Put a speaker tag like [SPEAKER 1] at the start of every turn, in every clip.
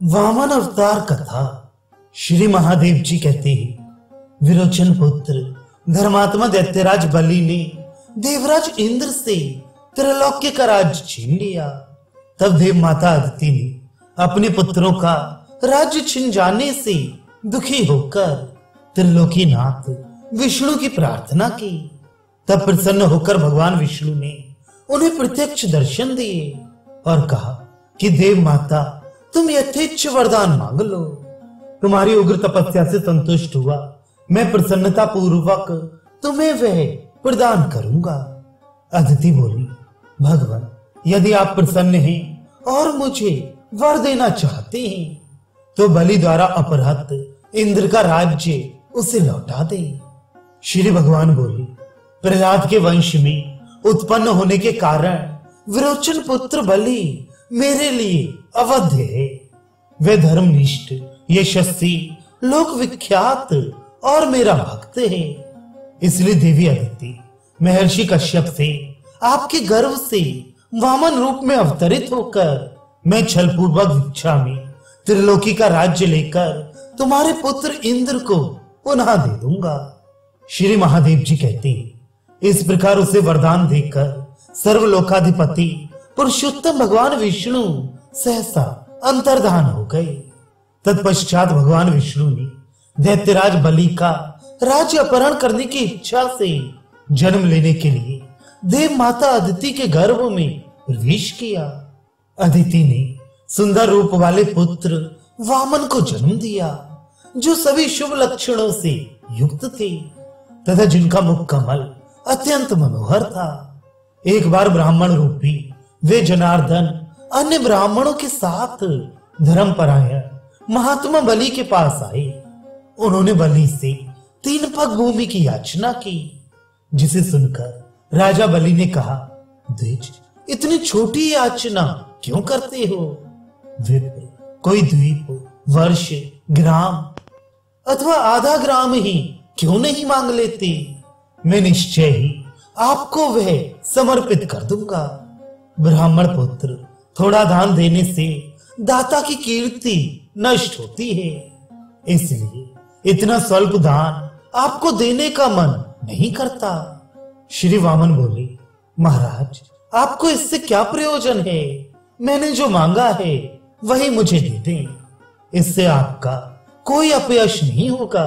[SPEAKER 1] वामन अवतार कथा। श्री महादेव जी कहते हैं, विरोचन पुत्र धर्मात्मा दैत्यराज बलि ने देवराज इंद्र से त्रिलोक्य का राज छीन लिया। तब देव माता अदिति ने अपने पुत्रों का राज्य छिन जाने से दुखी होकर त्रिलोकीनाथ विष्णु की प्रार्थना की। तब प्रसन्न होकर भगवान विष्णु ने उन्हें प्रत्यक्ष दर्शन दिए और कहा कि देव माता, तुम यथेच्छ वरदान मांग लो। तुम्हारी उग्र तपस्या से संतुष्ट हुआ मैं प्रसन्नता पूर्वक तुम्हें वह प्रदान करूंगा। अदिति बोली, भगवान, यदि आप प्रसन्न हैं और मुझे वर देना चाहते हैं तो बलि द्वारा अपहृत इंद्र का राज्य उसे लौटा दे। श्री भगवान बोले, प्रहलाद के वंश में उत्पन्न होने के कारण विरोचन पुत्र बलि मेरे लिए अवध्य है। वे धर्मनिष्ठ, यशस्वी, लोक विख्यात और मेरा भक्त है। इसलिए देवी अदिति महर्षि कश्यप से आपके गर्भ से वामन रूप में अवतरित होकर मैं छलपूर्वक भिक्षा में त्रिलोकी का राज्य लेकर तुम्हारे पुत्र इंद्र को पुनः दे दूंगा। श्री महादेव जी कहते हैं, इस प्रकार उसे वरदान देकर सर्वलोकाधिपति पुरुषोत्तम भगवान विष्णु सहसा अंतर्धान हो गए। तत्पश्चात भगवान विष्णु ने दैत्यराज बलि का राज्य अपहरण करने की इच्छा से जन्म लेने के लिए देव माता अदिति के गर्भ में प्रवेश किया। अदिति ने सुंदर रूप वाले पुत्र वामन को जन्म दिया, जो सभी शुभ लक्षणों से युक्त थे तथा जिनका मुख कमल अत्यंत मनोहर था। एक बार ब्राह्मण रूपी वे जनार्दन अन्य ब्राह्मणों के साथ धर्मपरायण महात्मा बलि के पास आए। उन्होंने बलि से 3 पग भूमि की याचना की, जिसे सुनकर राजा बलि ने कहा, द्विज, इतनी छोटी याचना क्यों करते हो? विप्र, कोई द्वीप, वर्ष, ग्राम अथवा आधा ग्राम ही क्यों नहीं मांग लेते? मैं निश्चय ही आपको वह समर्पित कर दूंगा। ब्राह्मण पुत्र, थोड़ा दान देने से दाता की कीर्ति नष्ट होती है, इसलिए इतना स्वल्प दान आपको देने का मन नहीं करता। श्री वामन बोले, महाराज, आपको इससे क्या प्रयोजन है? मैंने जो मांगा है वही मुझे दे दें, इससे आपका कोई अपयश नहीं होगा।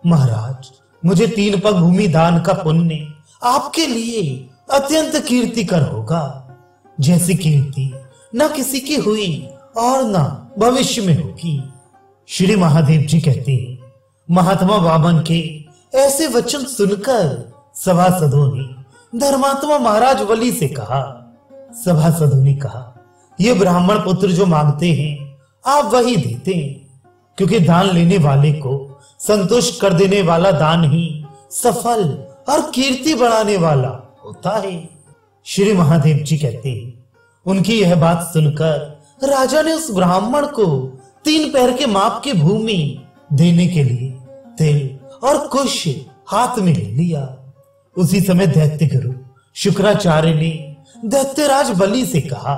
[SPEAKER 1] महाराज, मुझे 3 पग भूमि दान का पुण्य आपके लिए अत्यंत कीर्तिकर होगा, जैसी कीर्ति न किसी की हुई और न भविष्य में होगी। श्री महादेव जी कहते हैं, महात्मा वामन के ऐसे वचन सुनकर सभासदों ने धर्मात्मा महाराज बलि से कहा। सभासदों ने कहा, ये ब्राह्मण पुत्र जो मांगते हैं आप वही देते हैं, क्योंकि दान लेने वाले को संतुष्ट कर देने वाला दान ही सफल और कीर्ति बढ़ाने वाला होता है। श्री महादेव जी कहते हैं, उनकी यह बात सुनकर राजा ने उस ब्राह्मण को 3 पैर के माप की भूमि देने के लिए तिल और कुश हाथ में ले लिया। उसी समय दैत्य गुरु शुक्राचार्य ने दैत्यराज बलि से कहा,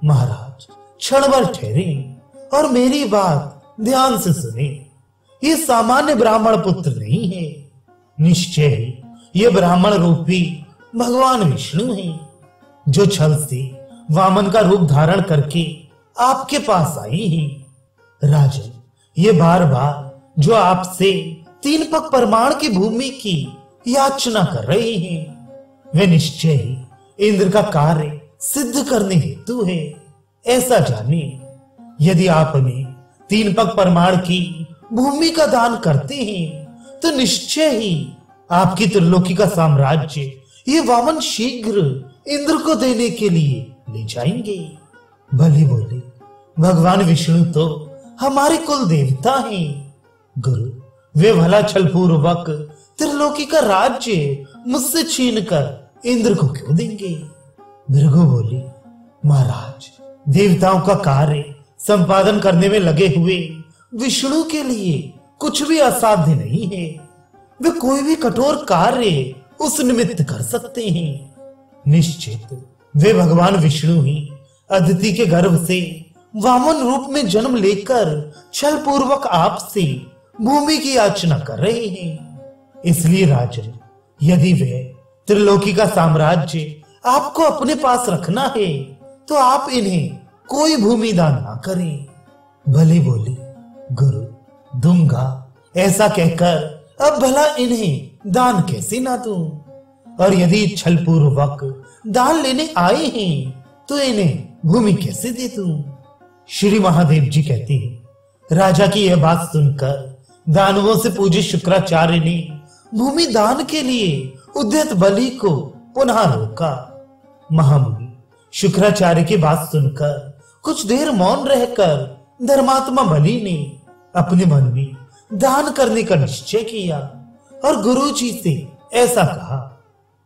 [SPEAKER 1] महाराज, क्षण भर ठहरे और मेरी बात ध्यान से सुने। ये सामान्य ब्राह्मण पुत्र नहीं है, निश्चय ही ये ब्राह्मण रूपी भगवान विष्णु हैं, जो छल से वामन का रूप धारण करके आपके पास आए हैं। राजन, ये बार बार जो आपसे 3 पग परमाण की भूमि की याचना कर रहे हैं, वे निश्चय ही इंद्र का कार्य सिद्ध करने हेतु है। ऐसा जाने, यदि आपने 3 पग परमाण की भूमि का दान करते हैं तो निश्चय ही आपकी त्रिलोकी का साम्राज्य ये वामन शीघ्र इंद्र को देने के लिए ले जाएंगे। बलि बोले, भगवान विष्णु तो हमारे कुल देवता हैं। गुरु, वे भला छलपूर्वक त्रिलोकी का राज्य मुझसे छीनकर इंद्र को क्यों देंगे? भृगु बोली, महाराज, देवताओं का कार्य संपादन करने में लगे हुए विष्णु के लिए कुछ भी असाध्य नहीं है। वे कोई भी कठोर कार्य उस निमित्त कर सकते हैं। निश्चित वे भगवान विष्णु ही अदिति के गर्भ से वामन रूप में जन्म लेकर छल पूर्वक आपसे भूमि की याचना कर रहे हैं। इसलिए राजन, यदि वे त्रिलोकी का साम्राज्य आपको अपने पास रखना है तो आप इन्हें कोई भूमि दान ना करें। भले बोली, गुरु दूंगा। ऐसा कहकर अब भला इन्हें दान कैसे ना दूं? और यदि छल पूर्वक दान लेने आए हैं तो इन्हें भूमि कैसे दे दूं? श्री महादेव जी कहते हैं, राजा की यह बात सुनकर दानवों से पूज्य शुक्राचार्य ने भूमि दान के लिए उद्यत बलि को पुनः रोका। महामुनि शुक्राचार्य की बात सुनकर कुछ देर मौन रहकर धर्मात्मा बलि ने अपने मन में दान करने का निश्चय किया और गुरु जी से ऐसा कहा।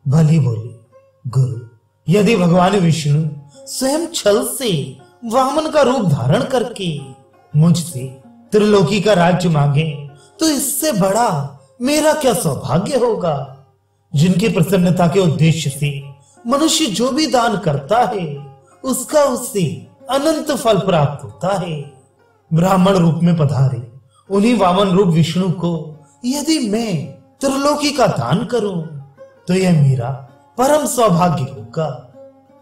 [SPEAKER 1] बलि बोले, गुरु, यदि भगवान विष्णु स्वयं छल से वामन का रूप धारण करके मुझसे त्रिलोकी का राज्य मांगे तो इससे बड़ा मेरा क्या सौभाग्य होगा। जिनकी प्रसन्नता के उद्देश्य से मनुष्य जो भी दान करता है उसका उससे अनंत फल प्राप्त होता है। ब्राह्मण रूप में पधारे उन्हीं वामन रूप विष्णु को यदि मैं त्रिलोकी का दान करूं तो यह मेरा परम सौभाग्य होगा।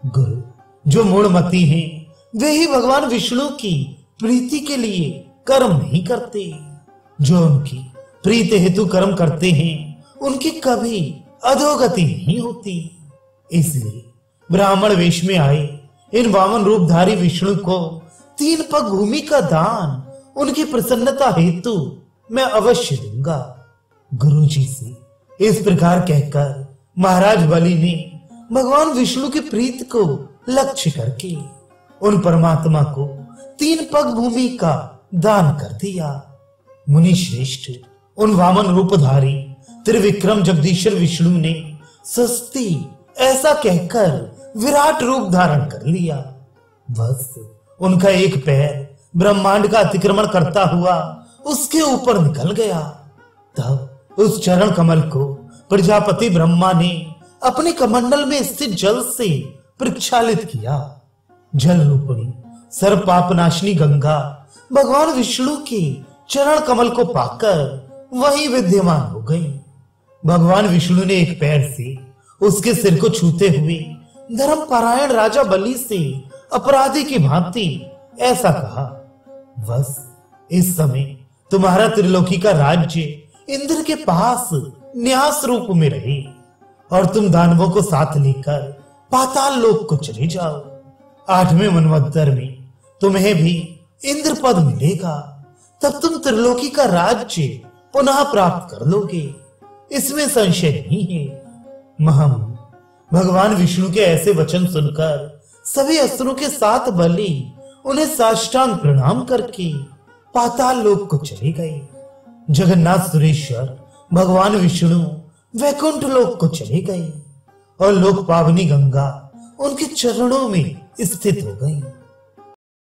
[SPEAKER 1] गुरु, जो मूढ़मती हैं वे ही भगवान विष्णु की प्रीति के लिए कर्म नहीं करते। जो उनकी प्रीति हेतु कर्म करते हैं उनकी कभी अधोगति नहीं होती। इसलिए ब्राह्मण वेश में आए इन वामन रूपधारी विष्णु को 3 पग भूमि का दान उनकी प्रसन्नता हेतु मैं अवश्य दूंगा। गुरु जी से इस प्रकार कहकर महाराज बलि ने भगवान विष्णु की प्रीति को लक्ष्य करके उन परमात्मा को 3 पग भूमि का दान कर दिया। मुनि श्रेष्ठ, उन वामन रूपधारी त्रिविक्रम जगदीश्वर विष्णु ने सस्ती ऐसा कहकर विराट रूप धारण कर लिया। बस उनका एक पैर ब्रह्मांड का अतिक्रमण करता हुआ उसके ऊपर निकल गया। तब उस चरण कमल को प्रजापति ब्रह्मा ने अपने कमंडल में स्थित जल से प्रक्षालित किया। जल रूपणी सर्व पापनाशिनी गंगा भगवान विष्णु के चरण कमल को पाकर वही विद्यमान हो गई। भगवान विष्णु ने एक पैर से उसके सिर को छूते हुए धर्मपरायण राजा बलि से अपराधी की भांति ऐसा कहा, बस इस समय तुम्हारा त्रिलोकी का राज्य इंद्र के पास न्यास रूप में रहे और तुम दानवों को साथ लेकर पाताल लोक को चले जाओ। 8वें मनवंतर में तुम्हें भी इंद्र पद मिलेगा। तब तुम त्रिलोकी का राज्य पुनः प्राप्त कर लोगे, इसमें संशय नहीं है। महामुनि, भगवान विष्णु के ऐसे वचन सुनकर सभी असुरों के साथ बलि उन्हें साष्टांग प्रणाम करके पाताल लोक को चले गए। जगन्नाथ सुरेश्वर भगवान विष्णु वैकुंठ लोक को चले गए और लोक पावनी गंगा उनके चरणों में स्थित हो गई।